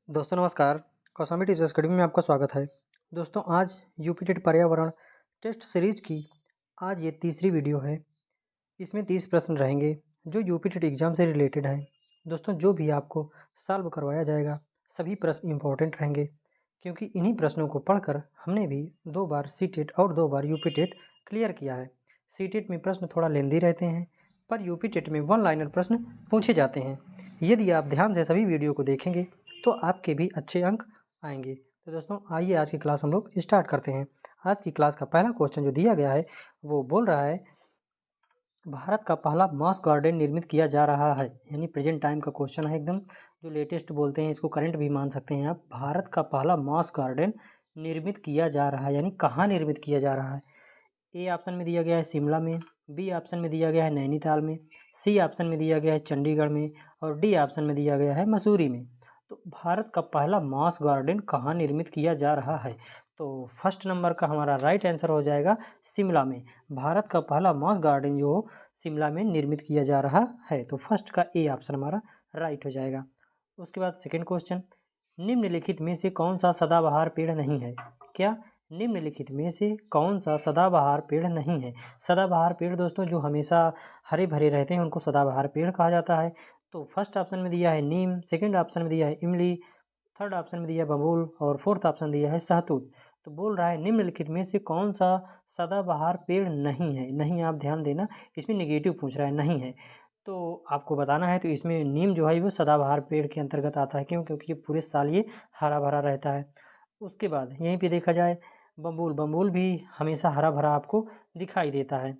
दोस्तों नमस्कार। कौसामी teachers academy में आपका स्वागत है। दोस्तों आज यूपी टेट पर्यावरण टेस्ट सीरीज की आज ये तीसरी वीडियो है। इसमें 30 प्रश्न रहेंगे जो यूपी टेट एग्ज़ाम से रिलेटेड हैं। दोस्तों जो भी आपको सॉल्व करवाया जाएगा सभी प्रश्न इम्पोर्टेंट रहेंगे, क्योंकि इन्हीं प्रश्नों को पढ़कर हमने भी 2 बार सीटेट और 2 बार यूपी टेट क्लियर किया है। सीटेट में प्रश्न थोड़ा लेंदी रहते हैं, पर यूपी टेट में वन लाइनर प्रश्न पूछे जाते हैं। यदि आप ध्यान से सभी वीडियो को देखेंगे तो आपके भी अच्छे अंक आएंगे। तो दोस्तों आइए आज की क्लास हम लोग स्टार्ट करते हैं। आज की क्लास का पहला क्वेश्चन जो दिया गया है वो बोल रहा है, भारत का पहला मॉस गार्डन निर्मित किया जा रहा है। यानी प्रेजेंट टाइम का क्वेश्चन है, एकदम जो लेटेस्ट बोलते हैं, इसको करंट भी मान सकते हैं आप। भारत का पहला मॉस गार्डन निर्मित किया जा रहा है, यानी कहाँ निर्मित किया जा रहा है। ए ऑप्शन में दिया गया है शिमला में, बी ऑप्शन में दिया गया है नैनीताल में, सी ऑप्शन में दिया गया है चंडीगढ़ में और डी ऑप्शन में दिया गया है मसूरी में। तो भारत का पहला मॉस गार्डन कहाँ निर्मित किया जा रहा है? तो फर्स्ट नंबर का हमारा राइट आंसर हो जाएगा शिमला में। भारत का पहला मॉस गार्डन जो शिमला में निर्मित किया जा रहा है, तो फर्स्ट का ए ऑप्शन हमारा राइट हो जाएगा। उसके बाद सेकेंड क्वेश्चन, निम्नलिखित में से कौन सा सदाबहार पेड़ नहीं है? क्या निम्नलिखित में से कौन सा सदाबहार पेड़ नहीं है? सदाबहार पेड़ दोस्तों जो हमेशा हरे भरे रहते हैं उनको सदाबहार पेड़ कहा जाता है। तो फर्स्ट ऑप्शन में दिया है नीम, सेकंड ऑप्शन में दिया है इमली, थर्ड ऑप्शन में दिया है बबूल और फोर्थ ऑप्शन दिया है सहतूत। तो बोल रहा है निम्नलिखित में से कौन सा सदाबहार पेड़ नहीं है। नहीं, आप ध्यान देना, इसमें नेगेटिव पूछ रहा है, नहीं है तो आपको बताना है। तो इसमें नीम जो है वो सदाबहार पेड़ के अंतर्गत आता है। क्यों? क्योंकि ये पूरे साल ये हरा भरा रहता है। उसके बाद यहीं पे देखा जाए बबूल, बबूल भी हमेशा हरा भरा आपको दिखाई देता है।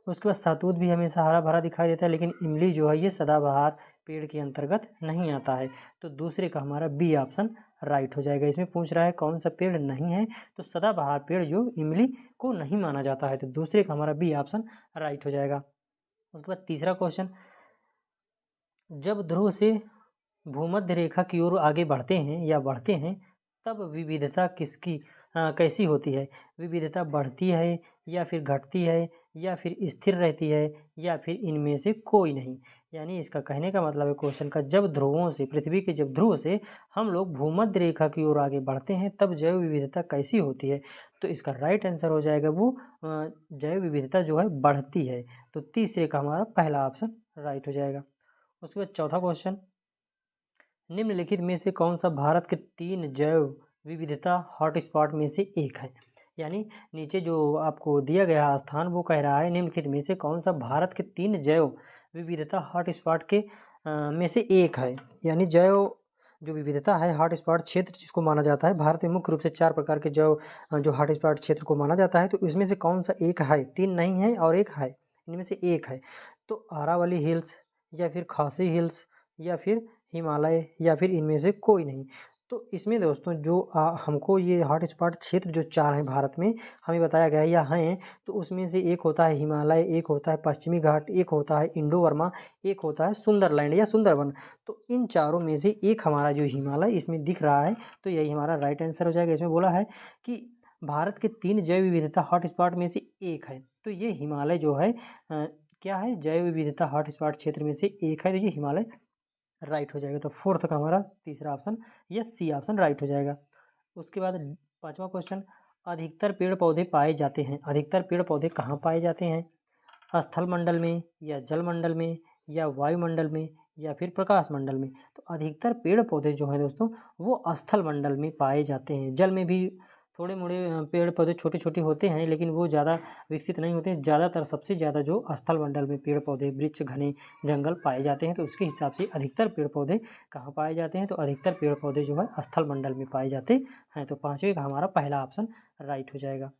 उसके बाद सहतूत भी हमेशा हरा भरा दिखाई देता है, लेकिन इमली जो है ये सदाबहार पेड़ के अंतर्गत नहीं आता है। तो दूसरे का हमारा बी ऑप्शन राइट हो जाएगा। इसमें पूछ रहा है कौन सा पेड़ नहीं है, तो सदाबहार पेड़ जो इमली को नहीं माना जाता है, तो दूसरे का हमारा बी ऑप्शन राइट हो जाएगा। उसके बाद तीसरा क्वेश्चन, जब ध्रुव से भूमध्य रेखा की ओर आगे बढ़ते हैं या बढ़ते हैं तब विविधता किसकी कैसी होती है? विविधता बढ़ती है या फिर घटती है या फिर स्थिर रहती है या फिर इनमें से कोई नहीं? यानी इसका कहने का मतलब है क्वेश्चन का, जब ध्रुवों से, पृथ्वी के जब ध्रुव से हम लोग भूमध्य रेखा की ओर आगे बढ़ते हैं तब जैव विविधता कैसी होती है? तो इसका राइट आंसर हो जाएगा वो जैव विविधता जो है बढ़ती है। तो तीसरे का हमारा पहला ऑप्शन राइट हो जाएगा। उसके बाद चौथा क्वेश्चन, निम्नलिखित में से कौन सा भारत के 3 जैव विविधता हॉटस्पॉट में से एक है? यानी नीचे जो आपको दिया गया स्थान वो कह रहा है निम्नलिखित में से कौन सा भारत के 3 जैव विविधता हॉटस्पॉट के में से एक है। यानी जैव जो विविधता है हॉटस्पॉट क्षेत्र जिसको माना जाता है, भारत में मुख्य रूप से 4 प्रकार के जैव जो हॉटस्पॉट क्षेत्र को माना जाता है, तो इसमें से कौन सा एक है? 3 नहीं है और एक है, इनमें से एक है। तो अरावली हिल्स या फिर खासी हिल्स या फिर हिमालय या फिर इनमें से कोई नहीं। तो इसमें दोस्तों जो हमको ये हॉटस्पॉट क्षेत्र जो 4 हैं भारत में हमें बताया गया है या हैं, तो उसमें से एक होता है हिमालय, एक होता है पश्चिमी घाट, एक होता है इंडो वर्मा, एक होता है सुंदरलैंड या सुंदरवन। तो इन चारों में से एक हमारा जो हिमालय इसमें दिख रहा है, तो यही हमारा राइट आंसर हो जाएगा। इसमें बोला है कि भारत के 3 जैव विविधता हॉटस्पॉट में से एक है, तो ये हिमालय जो है क्या है, जैव विविधता हॉटस्पॉट क्षेत्र में से एक है, तो ये हिमालय राइट हो जाएगा। तो फोर्थ का हमारा तीसरा ऑप्शन या सी ऑप्शन राइट हो जाएगा। उसके बाद पांचवा क्वेश्चन, अधिकतर पेड़ पौधे पाए जाते हैं, अधिकतर पेड़ पौधे कहाँ पाए जाते हैं? स्थल मंडल में या जल मंडल में या वायुमंडल में या फिर प्रकाश मंडल में? तो अधिकतर पेड़ पौधे जो हैं दोस्तों वो स्थल मंडल में पाए जाते हैं। जल में भी थोड़े मोड़े पेड़ पौधे छोटे छोटे होते हैं, लेकिन वो ज़्यादा विकसित नहीं होते। ज़्यादातर सबसे ज़्यादा जो स्थल मंडल में पेड़ पौधे, वृक्ष, घने जंगल पाए जाते हैं, तो उसके हिसाब से अधिकतर पेड़ पौधे कहाँ पाए जाते हैं? तो अधिकतर पेड़ पौधे जो है स्थल मंडल में पाए जाते हैं। तो पाँचवें का हमारा पहला ऑप्शन राइट हो जाएगा।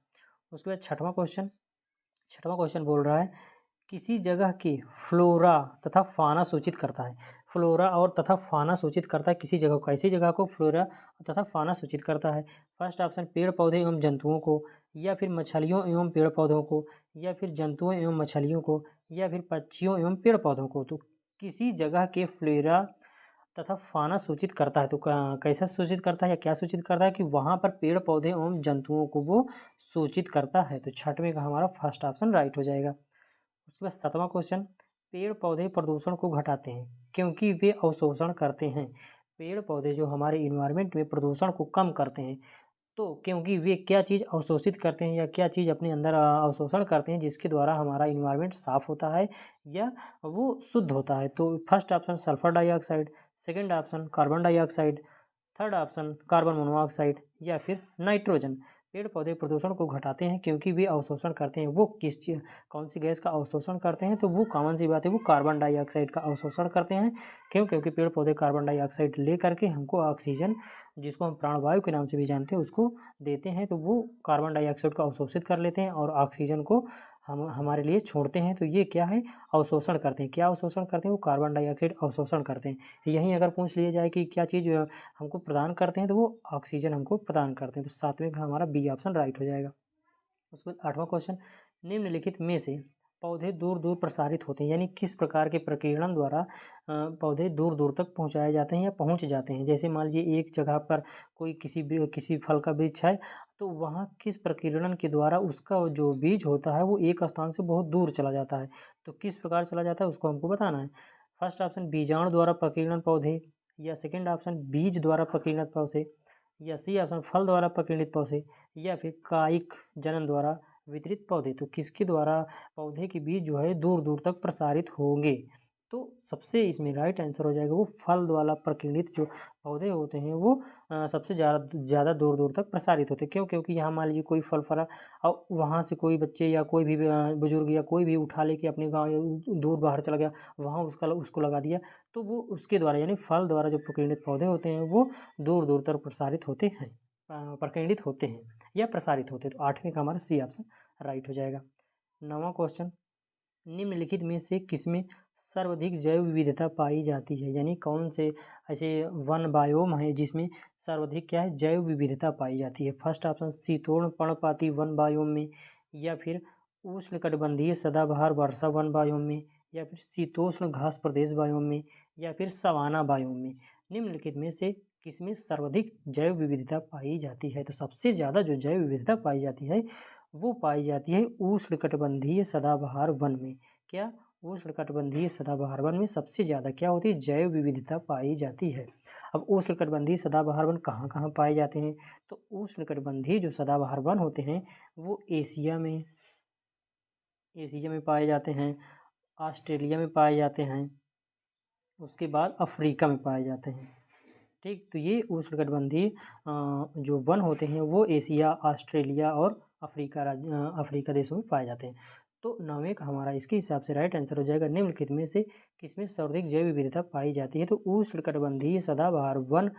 उसके बाद छठवां क्वेश्चन बोल रहा है, किसी जगह की फ्लोरा तथा फाना सूचित करता है। फ्लोरा और तथा फाना सूचित करता है किसी जगह को, ऐसी जगह को फ्लोरा तथा फाना सूचित करता है। फर्स्ट ऑप्शन पेड़ पौधे एवं जंतुओं को, या फिर मछलियों एवं पेड़ पौधों को, या फिर जंतुओं एवं मछलियों को, या फिर पक्षियों एवं पेड़ पौधों को। तो किसी जगह के फ्लोरा तथा फाना सूचित करता है। तो कैसा सूचित करता है या क्या सूचित करता है? कि वहाँ पर पेड़ पौधे एवं जंतुओं को वो सूचित करता है। तो छठवें का हमारा फर्स्ट ऑप्शन राइट हो जाएगा। उसके बाद सातवां क्वेश्चन, पेड़ पौधे प्रदूषण को घटाते हैं क्योंकि वे अवशोषण करते हैं। पेड़ पौधे जो हमारे इन्वायरमेंट में प्रदूषण को कम करते हैं, तो क्योंकि वे क्या चीज़ अवशोषित करते हैं या क्या चीज़ अपने अंदर अवशोषण करते हैं जिसके द्वारा हमारा इन्वायरमेंट साफ़ होता है या वो शुद्ध होता है। तो first option sulphur dioxide, second option carbon dioxide, third option carbon monoxide या फिर नाइट्रोजन। पेड़ पौधे प्रदूषण को घटाते हैं क्योंकि वे अवशोषण करते हैं। वो किस चीज़ कौन सी गैस का अवशोषण करते हैं? तो वो कॉमन सी बात है, वो कार्बन डाइऑक्साइड का अवशोषण करते हैं। क्यों? क्योंकि पेड़ पौधे कार्बन डाइऑक्साइड ले करके हमको ऑक्सीजन, जिसको हम प्राणवायु के नाम से भी जानते हैं, उसको देते हैं। तो वो कार्बन डाइऑक्साइड को अवशोषित कर लेते हैं और ऑक्सीजन को हम हमारे लिए छोड़ते हैं। तो ये क्या है? अवशोषण करते हैं। क्या अवशोषण करते हैं? वो कार्बन डाइऑक्साइड अवशोषण करते हैं। यहीं अगर पूछ लिया जाए कि क्या चीज़ हमको प्रदान करते हैं, तो वो ऑक्सीजन हमको प्रदान करते हैं। तो सातवें का हमारा बी ऑप्शन राइट हो जाएगा। उसके बाद 8वां क्वेश्चन, निम्नलिखित में से पौधे दूर दूर प्रसारित होते हैं, यानी किस प्रकार के प्रकीर्णन द्वारा पौधे दूर दूर तक पहुंचाए जाते हैं या पहुंच जाते हैं। जैसे मान लीजिए एक जगह पर कोई किसी फल का वृक्ष है, तो वहाँ किस प्रकीर्णन के द्वारा उसका जो बीज होता है वो एक स्थान से बहुत दूर चला जाता है। तो किस प्रकार चला जाता है उसको हमको बताना है। फर्स्ट ऑप्शन बीजाणु द्वारा प्रकीर्णन पौधे, या सेकेंड ऑप्शन बीज द्वारा प्रकीर्णित पौधे, या सी ऑप्शन फल द्वारा प्रकीर्णित पौधे, या फिर कायिक जनन द्वारा वितरित पौधे। तो किसके द्वारा पौधे के बीज जो है दूर दूर तक प्रसारित होंगे? तो सबसे इसमें राइट आंसर हो जाएगा वो फल द्वारा प्रकीर्णित जो पौधे होते हैं वो सबसे ज़्यादा दूर दूर तक प्रसारित होते हैं। क्यों? क्योंकि यहाँ मान लीजिए कोई फल फला और वहाँ से कोई बच्चे या कोई भी बुजुर्ग या कोई भी उठा लेके अपने गाँव या दूर बाहर चला गया, वहाँ उसको लगा दिया, तो वो उसके द्वारा यानी फल द्वारा जो प्रकीर्णित पौधे होते हैं वो दूर दूर तक प्रसारित होते हैं, प्रकीर्णित होते हैं या प्रसारित होते हैं। तो 8वें का हमारा सी ऑप्शन राइट हो जाएगा। 9वां क्वेश्चन, निम्नलिखित में से किसमें सर्वाधिक जैव विविधता पाई जाती है? यानी कौन से ऐसे वन बायोम है जिसमें सर्वाधिक क्या है? जैव विविधता पाई जाती है। फर्स्ट ऑप्शन शीतोष्ण पर्णपाती वन बायोम में, या फिर उष्णकटिबंधीय सदाबहार वर्षा वन बायोम में, या फिर शीतोष्ण घास प्रदेश बायोम में, या फिर सवाना बायोम में। निम्नलिखित में से किसमें सर्वाधिक जैव विविधता पाई जाती है? तो सबसे ज़्यादा जो जैव विविधता पाई जाती है वो पाई जाती है उष्णकटिबंधीय सदाबहार वन में। क्या? उष्णकटिबंधीय सदाबहार वन में सबसे ज़्यादा क्या होती है? जैव विविधता पाई जाती है। अब उष्णकटिबंधीय सदाबहार वन कहाँ कहाँ पाए जाते हैं? तो उष्णकटिबंधीय जो सदाबहार वन होते हैं वो एशिया में पाए जाते हैं, ऑस्ट्रेलिया में पाए जाते हैं, उसके बाद अफ्रीका में पाए जाते हैं। ठीक, तो ये उष्णकटिबंधीय जो वन होते हैं वो एशिया, ऑस्ट्रेलिया और अफ्रीका देशों में पाए जाते हैं। तो 9वें का हमारा इसके हिसाब से राइट आंसर हो जाएगा निम्नलिखित में से किसमें सर्वाधिक जैव विविधता पाई जाती है? तो उष्णकटिबंधीय सदाबहार वन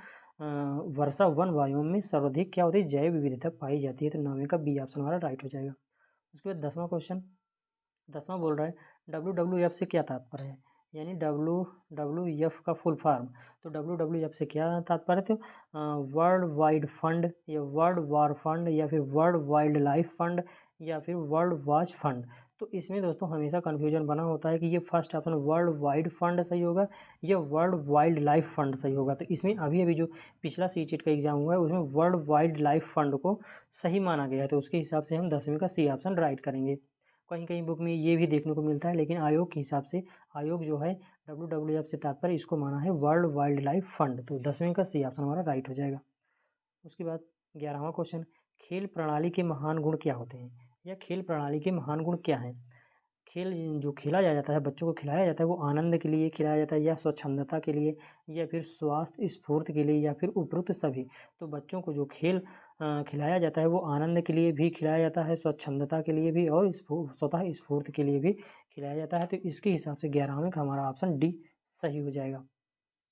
वर्षा वन बायोम में सर्वाधिक क्या होती है? जैव विविधता पाई जाती है। तो 9वें का बी ऑप्शन हमारा राइट हो जाएगा। उसके बाद 10वां क्वेश्चन, 10वां बोल रहा है WWF से क्या तात्पर्य है? यानी WWF का फुल फॉर्म। तो WWF से क्या तात्पर्य? तो वर्ल्ड वाइड फंड, या वर्ल्ड वार फंड, या फिर वर्ल्ड वाइल्ड लाइफ फंड, या फिर वर्ल्ड वाच फंड। तो इसमें दोस्तों हमेशा कन्फ्यूजन बना होता है कि ये first option world wide fund सही होगा या वर्ल्ड वाइल्ड लाइफ फंड सही होगा। तो इसमें अभी अभी जो पिछला सीटेट का एग्जाम हुआ है उसमें वर्ल्ड वाइल्ड लाइफ फंड को सही माना गया है। तो उसके हिसाब से हम 10वीं का सी ऑप्शन राइट करेंगे। कहीं कहीं बुक में ये भी देखने को मिलता है, लेकिन आयोग के हिसाब से आयोग जो है WWF से तात्पर्य इसको माना है वर्ल्ड वाइल्ड लाइफ फंड। तो 10वें का सी ऑप्शन हमारा राइट हो जाएगा। उसके बाद 11वां क्वेश्चन, खेल प्रणाली के महान गुण क्या होते हैं? या खेल प्रणाली के महान गुण क्या हैं? खेल जो खेला जाता है, बच्चों को खिलाया जाता है, वो आनंद के लिए खिलाया जाता है या स्वच्छंदता के लिए या फिर स्वास्थ्य स्फूर्ति के लिए या फिर उपरोक्त सभी। तो बच्चों को जो खेल खिलाया जाता है वो आनंद के लिए भी खिलाया जाता है, स्वच्छंदता के लिए भी और स्वतः स्फूर्ति के लिए भी खिलाया जाता है। तो इसके हिसाब से 11वें का हमारा ऑप्शन डी सही हो जाएगा।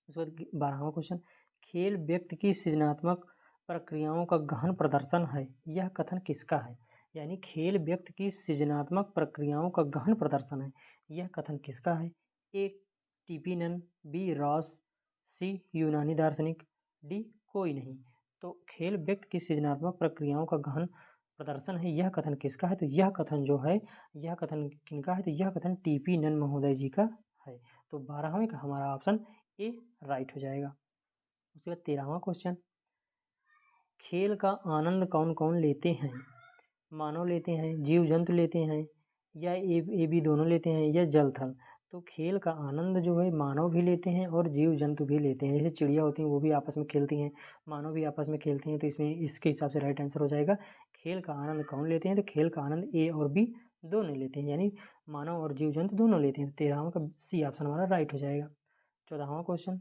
उसके बाद 12वां क्वेश्चन, खेल व्यक्ति की सृजनात्मक प्रक्रियाओं का गहन प्रदर्शन है, यह कथन किसका है? यानी खेल व्यक्ति की सृजनात्मक प्रक्रियाओं का गहन प्रदर्शन है, यह कथन किसका है? ए टीपीनन, बी रॉस, सी यूनानी दार्शनिक, डी कोई नहीं। तो खेल व्यक्ति की सृजनात्मक प्रक्रियाओं का गहन प्रदर्शन है, यह कथन किसका है? तो यह कथन जो है, यह कथन किनका है? तो यह कथन टीपीनन महोदय जी का है। तो 12वें का हमारा ऑप्शन ए राइट हो जाएगा। उसके बाद 13वां क्वेश्चन, खेल का आनंद कौन कौन लेते हैं? मानव लेते हैं, जीव जंतु लेते हैं, या ए बी दोनों लेते हैं, या जल थल। तो खेल का आनंद जो है मानव भी लेते हैं और जीव जंतु भी लेते हैं। जैसे चिड़िया होती हैं वो भी आपस में खेलती हैं, मानव भी आपस में खेलते हैं, तो इसमें इसके हिसाब से राइट आंसर हो जाएगा खेल का आनंद कौन लेते हैं, तो खेल का आनंद ए और बी दोनों लेते हैं, यानी मानव और जीव जंतु दोनों लेते हैं। 13वां का सी ऑप्शन हमारा राइट हो जाएगा। 14वां क्वेश्चन,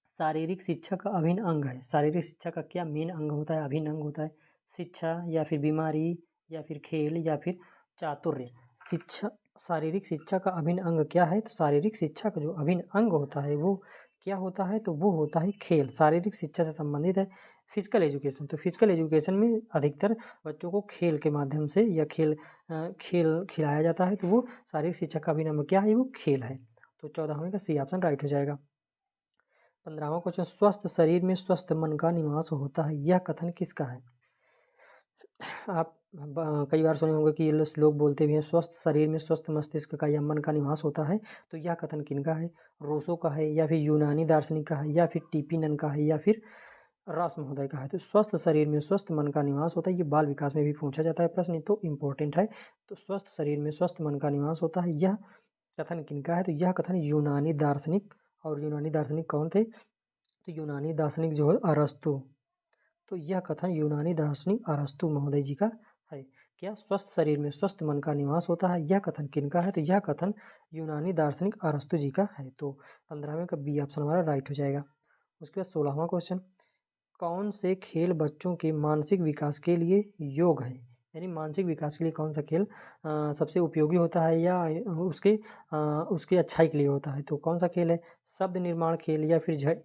शारीरिक शिक्षा का अभिन्न अंग है। शारीरिक शिक्षा का क्या मेन अंग होता है, अभिन्न अंग होता है? शिक्षा या फिर बीमारी या फिर खेल या फिर चातुर्य? शिक्षा, शारीरिक शिक्षा का अभिन्न अंग क्या है, तो शारीरिक शिक्षा का जो अभिन्न अंग होता है वो क्या होता है, तो वो होता है खेल। शारीरिक शिक्षा से संबंधित है फिजिकल एजुकेशन। तो फिजिकल एजुकेशन में अधिकतर बच्चों को खेल के माध्यम से या खेल खिलाया जाता है, तो वो शारीरिक शिक्षा का अभिन्न अंग क्या है, वो खेल है। तो 14वें का सी ऑप्शन राइट हो जाएगा। 15वां क्वेश्चन, स्वस्थ शरीर में स्वस्थ मन का निवास होता है, यह कथन किसका है? आप कई बार सुने होंगे कि ये लोग बोलते भी हैं स्वस्थ शरीर में स्वस्थ मस्तिष्क का या मन का निवास होता है, तो यह कथन किनका है? रूसो का है या फिर यूनानी दार्शनिक का है या फिर टीपीनन का है या फिर रॉस महोदय का है? तो स्वस्थ शरीर में स्वस्थ मन का निवास होता है, ये बाल विकास में भी पूछा जाता है प्रश्न, तो इम्पोर्टेंट है। तो स्वस्थ शरीर में स्वस्थ मन का निवास होता है, यह कथन किनका है? तो यह कथन यूनानी दार्शनिक, और यूनानी दार्शनिक कौन थे? तो यूनानी दार्शनिक जो है अरस्तु। तो यह कथन यूनानी दार्शनिक अरस्तु महोदय जी का है। क्या स्वस्थ शरीर में स्वस्थ मन का निवास होता है, यह कथन किनका है? तो यह कथन यूनानी दार्शनिक अरस्तु जी का है। तो 15वें का बी ऑप्शन हमारा राइट हो जाएगा। उसके बाद 16वां क्वेश्चन, कौन से खेल बच्चों के मानसिक विकास के लिए योग है? यानी मानसिक विकास के लिए कौन सा खेल सबसे उपयोगी होता है या उसके अच्छाई के लिए होता है? तो कौन सा खेल है? शब्द निर्माण खेल या फिर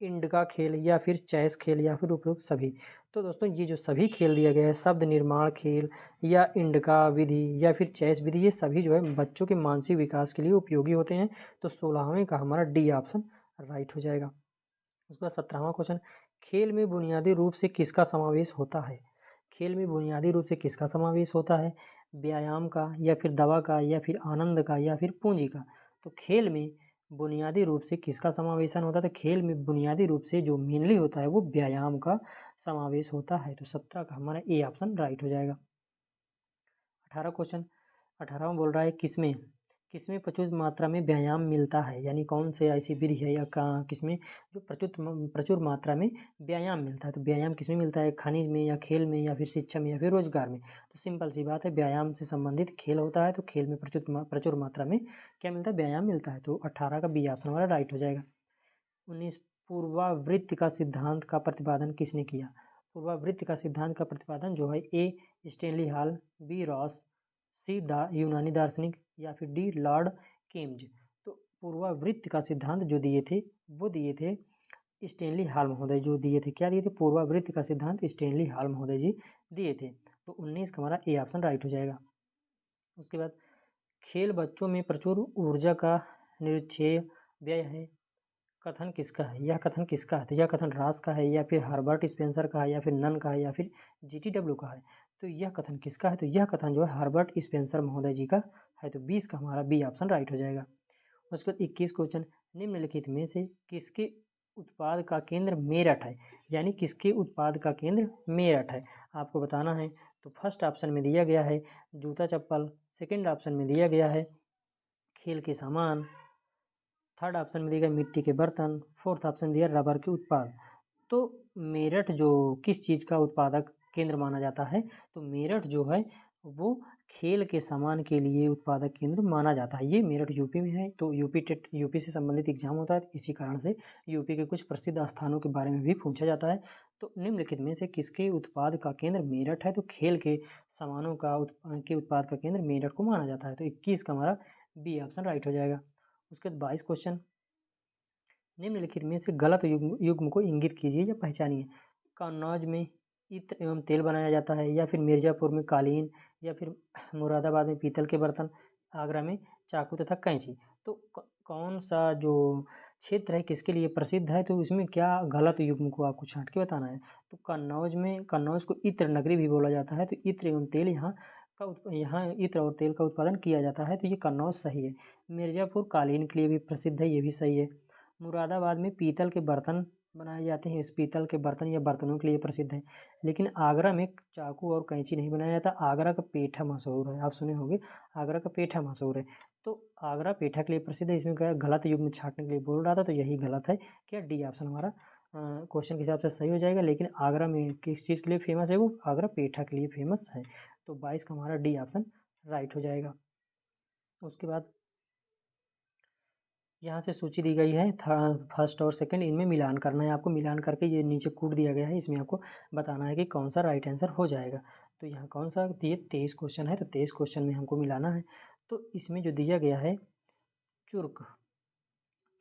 इंड का खेल या फिर चेस खेल या फिर उपरोक्त सभी? तो दोस्तों ये जो सभी खेल दिया गया है, शब्द निर्माण खेल या इंड का विधि या फिर चेस विधि, ये सभी जो है बच्चों के मानसिक विकास के लिए उपयोगी होते हैं। तो 16वें का हमारा डी ऑप्शन राइट हो जाएगा। उसके बाद 17वां क्वेश्चन, खेल में बुनियादी रूप से किसका समावेश होता है? खेल में बुनियादी रूप से किसका समावेश होता है? व्यायाम का या फिर दवा का या फिर आनंद का या फिर पूंजी का? तो खेल में बुनियादी रूप से किसका समावेशन होता है? तो खेल में बुनियादी रूप से जो मेनली होता है वो व्यायाम का समावेश होता है। तो 17 का हमारा ए ऑप्शन राइट हो जाएगा। 18 क्वेश्चन, 18वां बोल रहा है किसमें किसमें प्रचुर मात्रा में व्यायाम मिलता है, यानी कौन से ऐसी विधि है या किसमें जो प्रचुर मात्रा में व्यायाम मिलता है? तो व्यायाम किसमें मिलता है? खनिज में या खेल में या फिर शिक्षा में या फिर रोजगार में? तो सिंपल सी बात है, व्यायाम से संबंधित खेल होता है तो खेल में प्रचुर मात्रा में क्या मिलता है? व्यायाम मिलता है। तो 18 का बी ऑप्शन हमारा राइट हो जाएगा। 19, पूर्वावृत्ति का सिद्धांत का प्रतिपादन किसने किया? पूर्वावृत्ति का सिद्धांत का प्रतिपादन जो है ए स्टेनली हॉल, बी रॉस, सी यूनानी दार्शनिक या फिर डी लॉर्ड केम्ज? तो पूर्वावृत्त का सिद्धांत जो दिए थे वो दिए थे स्टेनली हॉल महोदय, जो दिए थे क्या दिए थे? पूर्वावृत्त का सिद्धांत स्टेनली हॉल महोदय जी दिए थे। तो 19 का हमारा ए ऑप्शन राइट हो जाएगा। उसके बाद, खेल बच्चों में प्रचुर ऊर्जा का निरुच्छेय व्यय है, कथन किसका है? यह कथन किसका है? तो यह कथन रास का है या फिर हर्बर्ट स्पेंसर का है या फिर नन का है या फिर जीटीडब्ल्यू का है? तो यह कथन किसका है? तो यह कथन जो है हर्बर्ट स्पेंसर महोदय जी का है। तो 20 का हमारा बी ऑप्शन राइट हो जाएगा। उसके बाद 21 क्वेश्चन, निम्नलिखित में से किसके उत्पाद का केंद्र मेरठ है? यानी किसके उत्पाद का केंद्र मेरठ है आपको बताना है। तो फर्स्ट ऑप्शन में दिया गया है जूता चप्पल, सेकंड ऑप्शन में दिया गया है खेल के सामान, थर्ड ऑप्शन में दिया गया मिट्टी के बर्तन, फोर्थ ऑप्शन दिया रबर के उत्पाद। तो मेरठ जो किस चीज़ का उत्पादक केंद्र माना जाता है? तो मेरठ जो है वो खेल के सामान के लिए उत्पादक केंद्र माना जाता है। ये मेरठ यूपी में है, तो यूपी से संबंधित एग्जाम होता है, इसी कारण से यूपी के कुछ प्रसिद्ध स्थानों के बारे में भी पूछा जाता है। तो निम्नलिखित में से किसके उत्पाद का केंद्र मेरठ है? तो खेल के सामानों के उत्पाद का केंद्र मेरठ को माना जाता है। तो 21 का हमारा बी ऑप्शन राइट हो जाएगा। उसके बाद 22 क्वेश्चन, निम्नलिखित में से गलत युग्म को इंगित कीजिए या पहचानिए। कन्नौज में इत्र एवं तेल बनाया जाता है या फिर मिर्ज़ापुर में कालीन या फिर मुरादाबाद में पीतल के बर्तन, आगरा में चाकू तथा कैंची? तो कौन सा जो क्षेत्र है किसके लिए प्रसिद्ध है? तो इसमें क्या गलत युग्म को आपको छांट के बताना है। तो कन्नौज को इत्र नगरी भी बोला जाता है, तो इत्र एवं तेल यहाँ इत्र और तेल का उत्पादन किया जाता है, तो ये कन्नौज सही है। मिर्ज़ापुर कालीन के लिए भी प्रसिद्ध है, ये भी सही है। मुरादाबाद में पीतल के बर्तन बनाए जाते हैं, इस पीतल के बर्तन या बर्तनों के लिए प्रसिद्ध है। लेकिन आगरा में चाकू और कैंची नहीं बनाया जाता, आगरा का पेठा मशहूर है, आप सुने होंगे आगरा का पेठा मशहूर है। तो आगरा पेठा के लिए प्रसिद्ध है। इसमें क्या है, गलत युग्म छांटने के लिए बोल रहा था, तो यही गलत है। क्या डी ऑप्शन हमारा क्वेश्चन के हिसाब से सही हो जाएगा। लेकिन आगरा में किस चीज़ के लिए फेमस है, वो आगरा पेठा के लिए फेमस है। तो 22 का हमारा डी ऑप्शन राइट हो जाएगा। उसके बाद यहाँ से सूची दी गई है, फर्स्ट और सेकंड, इनमें मिलान करना है आपको। मिलान करके ये नीचे कूट दिया गया है, इसमें आपको बताना है कि कौन सा राइट आंसर हो जाएगा। तो यहाँ कौन सा, ये 23 क्वेश्चन है, तो 23 क्वेश्चन में हमको मिलाना है। तो इसमें जो दिया गया है चुर्क,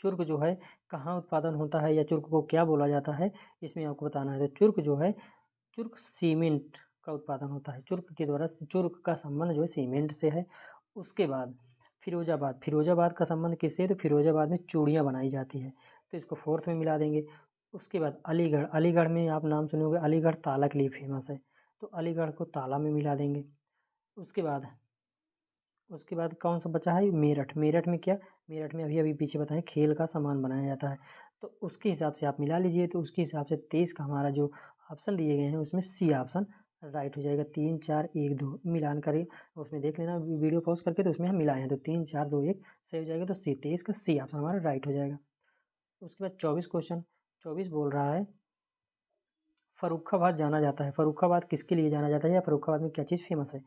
चुर्क जो है कहाँ उत्पादन होता है या चुर्क को क्या बोला जाता है, इसमें आपको बताना है। तो चुर्क जो है, चुर्क सीमेंट का उत्पादन होता है। चुर्क के द्वारा, चुर्क का संबंध जो है सीमेंट से है। उसके बाद फिरोजाबाद, फिरोजाबाद का संबंध किससे है, तो फिरोजाबाद में चूड़ियाँ बनाई जाती है, तो इसको फोर्थ में मिला देंगे। उसके बाद अलीगढ़, अलीगढ़ में आप नाम सुने होंगे, अलीगढ़ ताला के लिए फेमस है, तो अलीगढ़ को ताला में मिला देंगे। उसके बाद, उसके बाद कौन सा बचा है, मेरठ, मेरठ में क्या, मेरठ में अभी अभी पीछे बताएं खेल का सामान बनाया जाता है, तो उसके हिसाब से आप मिला लीजिए। तो उसके हिसाब से 23 का हमारा जो ऑप्शन दिए गए हैं उसमें सी ऑप्शन राइट हो जाएगा। 3 4 1 2 मिलान करें, उसमें देख लेना वीडियो पॉज करके, तो उसमें हम मिलाए हैं, तो 3 4 2 1 सही हो जाएगा। तो सी 23 का सी ऑप्शन हमारा राइट हो जाएगा। उसके बाद 24 क्वेश्चन, 24 बोल रहा है फर्रुखाबाद जाना जाता है। फर्रुखाबाद किसके लिए जाना जाता है, या फर्रुखाबाद में क्या चीज़ फेमस है,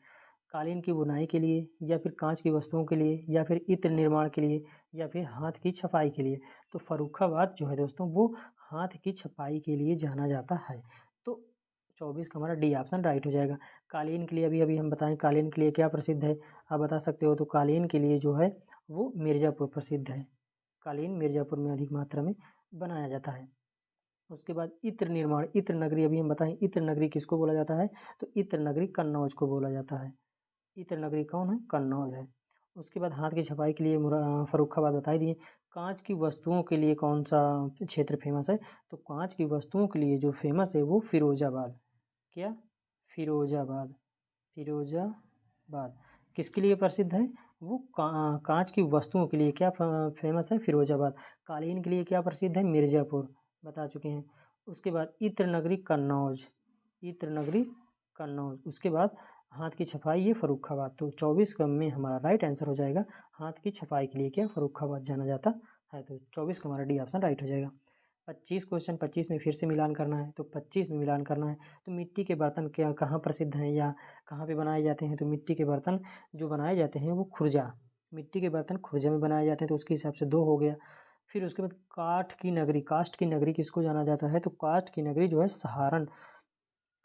कालीन की बुनाई के लिए, या फिर कांच की वस्तुओं के लिए, या फिर इत्र निर्माण के लिए, या फिर हाथ की छपाई के लिए। तो फर्रुखाबाद जो है दोस्तों, वो हाथ की छपाई के लिए जाना जाता है। तो 24 का हमारा डी ऑप्शन राइट हो जाएगा। कालीन के लिए अभी अभी हम बताएं, कालीन के लिए क्या प्रसिद्ध है, आप बता सकते हो। तो कालीन के लिए जो है वो मिर्ज़ापुर प्रसिद्ध है। कालीन मिर्ज़ापुर में अधिक मात्रा में बनाया जाता है। उसके बाद इत्र निर्माण, इत्र नगरी अभी हम बताएं, इत्र नगरी किसको बोला जाता है, तो इत्र नगरी कन्नौज को बोला जाता है। इत्र नगरी कौन है, कन्नौज है। उसके बाद हाथ की छपाई के लिए फर्रुखाबाद बताई दिए। कांच की वस्तुओं के लिए कौन सा क्षेत्र फेमस है, तो कांच की वस्तुओं के लिए जो फेमस है वो फिरोजाबाद। क्या, फिरोजाबाद, फिरोजाबाद किसके लिए प्रसिद्ध है, वो कांच की वस्तुओं के लिए क्या फेमस है, फिरोजाबाद। कालीन के लिए क्या प्रसिद्ध है, मिर्ज़ापुर, बता चुके हैं। उसके बाद इत्र नगरी कन्नौज, इत्र नगरी कन्नौज। उसके बाद हाथ की छपाई, ये फर्रुखाबाद। तो 24 का में हमारा राइट आंसर हो जाएगा, हाथ की छपाई के लिए क्या फर्रुखाबाद जाना जाता है। तो 24 का हमारा डी ऑप्शन राइट हो जाएगा। 25 क्वेश्चन, 25 में फिर से मिलान करना है, तो 25 में मिलान करना है। तो मिट्टी के बर्तन क्या कहाँ प्रसिद्ध हैं या कहाँ पे बनाए जाते हैं, तो मिट्टी के बर्तन जो बनाए जाते हैं वो खुर्जा, मिट्टी के बर्तन खुर्जा में बनाए जाते हैं, तो उसके हिसाब से 2 हो गया। फिर उसके बाद काठ की नगरी, कास्ट की नगरी किसको जाना जाता है, तो कास्ट की नगरी जो है सहारण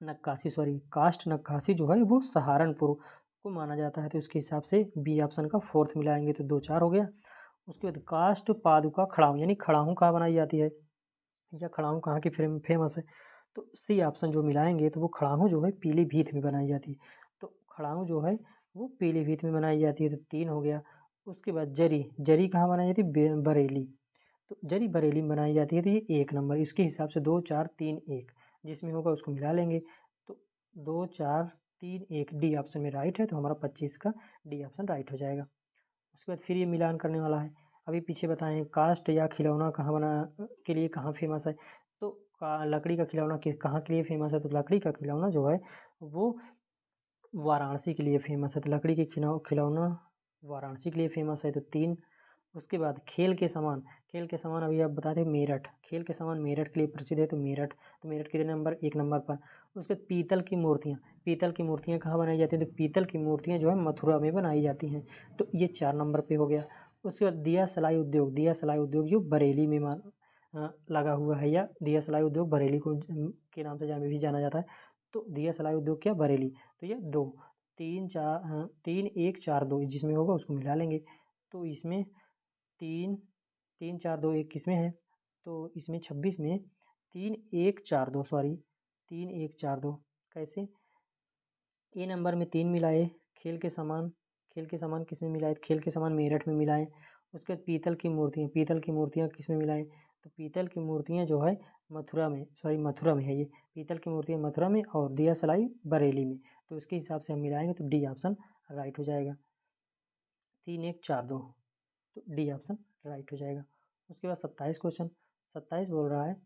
नक्काशी, सॉरी कास्ट नक्काशी जो है वो सहारनपुर को माना जाता है, तो उसके हिसाब से बी ऑप्शन का फोर्थ मिलाएंगे, तो 2 4 हो गया। उसके बाद काष्ठ पादुका खड़ाऊँ, यानी खड़ाऊँ कहाँ बनाई जाती है, या खड़ाऊँ कहाँ की फेमस है, तो सी ऑप्शन जो मिलाएंगे, तो वो खड़ाऊँ जो है पीलीभीत में बनाई जाती है। तो खड़ाऊँ जो है वो पीलीभीत में बनाई जाती है, तो 3 हो गया। उसके बाद जरी, जरी कहाँ बनाई जाती है, बरेली, तो जरी बरेली में बनाई जाती है, तो ये 1 नंबर, इसके हिसाब से 2 4 3 1 जिसमें होगा उसको मिला लेंगे। तो 2 4 3 1 डी ऑप्शन में राइट है, तो हमारा 25 का डी ऑप्शन राइट हो जाएगा। उसके बाद फिर ये मिलान करने वाला है। अभी पीछे बताएं कास्ट या खिलौना कहाँ बना के लिए कहाँ फेमस है, तो लकड़ी का खिलौना कहाँ के लिए फेमस है, तो लकड़ी का खिलौना जो है वो वाराणसी के लिए फेमस है। तो लकड़ी के खिलौना वाराणसी के लिए फेमस है, तो 3। उसके बाद खेल के सामान, खेल के सामान अभी आप बता दें मेरठ, खेल के सामान मेरठ के लिए प्रसिद्ध है, तो मेरठ, तो मेरठ कितने नंबर, 1 नंबर पर। उसके बाद पीतल की मूर्तियाँ, पीतल की मूर्तियाँ कहाँ बनाई जाती हैं, तो पीतल की मूर्तियाँ जो है मथुरा में बनाई जाती हैं, तो ये 4 नंबर पे हो गया। उसके बाद दिया सलाई उद्योग, दिया सलाई उद्योग जो बरेली में लगा हुआ है, या दिया सलाई उद्योग बरेली को के नाम से भी जाना जाता है, तो दिया सलाई उद्योग क्या, बरेली। तो ये 2 3 4 3 1 4 2 जिसमें होगा उसको मिला लेंगे। तो इसमें 3 3 4 2 1 किसमें है, तो इसमें 26 में 3 1 4 2, सॉरी 3 1 4 2 कैसे, ए नंबर में 3 मिलाए, खेल के सामान, खेल के सामान किस में मिलाए, खेल के सामान मेरठ में मिलाए। उसके बाद पीतल की मूर्तियाँ, पीतल की मूर्तियाँ किस में मिलाए, तो पीतल की मूर्तियाँ जो है मथुरा में, सॉरी मथुरा में है ये, पीतल की मूर्तियाँ मथुरा में और दिया सलाई बरेली में, तो उसके हिसाब से हम मिलाएंगे, तो डी ऑप्शन राइट हो जाएगा। 3 1 4 2, तो डी ऑप्शन राइट हो जाएगा। उसके बाद 27 क्वेश्चन, 27 बोल रहा है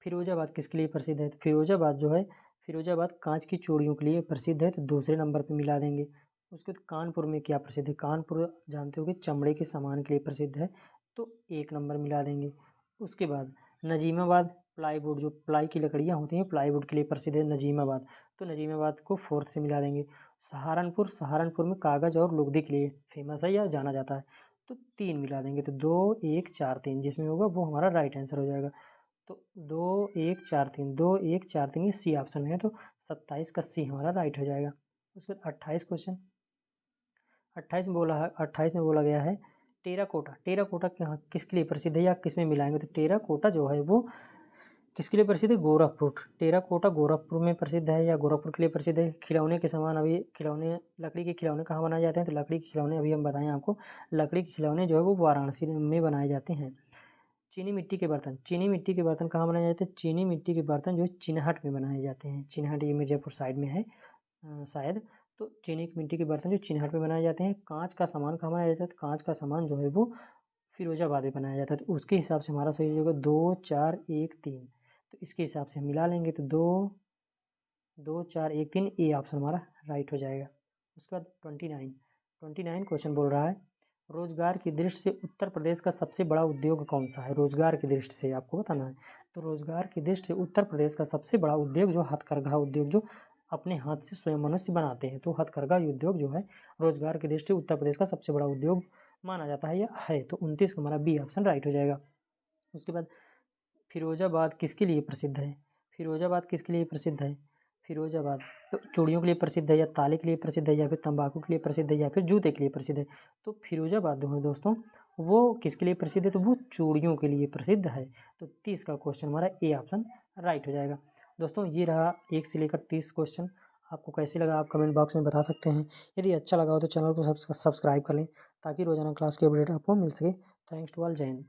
फिरोजाबाद किसके लिए प्रसिद्ध है, तो फिरोजाबाद जो है, फिरोजाबाद कांच की चूड़ियों के लिए प्रसिद्ध है, तो दूसरे नंबर पे मिला देंगे। उसके बाद कानपुर में क्या प्रसिद्ध है? कानपुर जानते हो कि चमड़े के सामान के लिए प्रसिद्ध है, तो 1 नंबर मिला देंगे। उसके बाद नजीमाबाद प्लाईवुड, जो प्लाई की लकड़ियाँ होती हैं प्लाईवुड के लिए प्रसिद्ध है नजीमाबाद, तो नजीमाबाद को 4th से मिला देंगे। सहारनपुर, सहारनपुर में कागज़ और लुगदी के लिए फेमस है या जाना जाता है, तो 3 मिला देंगे। तो 2, 1, 4, 3 जिसमें होगा वो हमारा राइट आंसर हो जाएगा। तो 2, 1, 4, 3, 2, 1, 4, 3 ये सी ऑप्शन में है, तो 27 का सी हमारा राइट हो जाएगा। उसके बाद 28 क्वेश्चन, 28 में बोला गया है टेराकोटा, टेराकोटा किसके लिए प्रसिद्ध है या किस में मिलाएंगे? तो टेराकोटा जो है वो किसके लिए प्रसिद्ध है? गोरखपुर। टेराकोटा गोरखपुर में प्रसिद्ध है या गोरखपुर के लिए प्रसिद्ध है। खिलौने के सामान, अभी खिलौने, लकड़ी के खिलौने कहाँ बनाए जाते हैं? तो लकड़ी के खिलौने अभी हम बताएं आपको, लकड़ी के खिलौने जो है वो वाराणसी में बनाए जाते हैं। चीनी मिट्टी के बर्तन, चीनी मिट्टी के बर्तन कहाँ बनाए जाते हैं? चीनी मिट्टी के बर्तन जो है चिनहट में बनाए जाते हैं। चिनहट ये मिर्जापुर साइड में है शायद, तो चीनी की मिट्टी के बर्तन जो चिनहट में बनाए जाते हैं। कांच का सामान कहाँ बनाया जाता है? कांच का सामान जो है वो फिरोजाबाद में बनाया जाता है, तो उसके हिसाब से हमारा सही होगा 2, 4, 1, 3, तो इसके हिसाब से हम मिला लेंगे, तो 2, 2, 4, 1, 3 ए ऑप्शन हमारा राइट हो जाएगा। उसके बाद 29 क्वेश्चन बोल रहा है रोजगार की दृष्टि से उत्तर प्रदेश का सबसे बड़ा उद्योग कौन सा है? रोजगार की दृष्टि से आपको बताना है। तो रोजगार की दृष्टि से उत्तर प्रदेश का सबसे बड़ा उद्योग जो हथकरघा उद्योग, जो अपने हाथ से स्वयं मनुष्य बनाते हैं, तो हथकरघा उद्योग जो है रोजगार की दृष्टि से उत्तर प्रदेश का सबसे बड़ा उद्योग माना जाता है या है, तो 29 का हमारा बी ऑप्शन राइट हो जाएगा। उसके बाद फिरोजाबाद किसके लिए प्रसिद्ध है? फिरोजाबाद किसके लिए प्रसिद्ध है? फिरोजाबाद तो चूड़ियों के लिए प्रसिद्ध है या ताले के लिए प्रसिद्ध है या फिर तंबाकू के लिए प्रसिद्ध है या फिर जूते के लिए प्रसिद्ध है? तो फिरोजाबाद जो है दोस्तों वो किसके लिए प्रसिद्ध है? तो वो चूड़ियों के लिए प्रसिद्ध है, तो 30 का क्वेश्चन हमारा ए ऑप्शन राइट हो जाएगा। दोस्तों ये रहा 1 से लेकर 30 क्वेश्चन। आपको कैसे लगा आप कमेंट बॉक्स में बता सकते हैं। यदि अच्छा लगा हो तो चैनल को सब्सक्राइब कर लें ताकि रोजाना क्लास की अपडेट आपको मिल सके। थैंक्स टू ऑल, जय हिंद।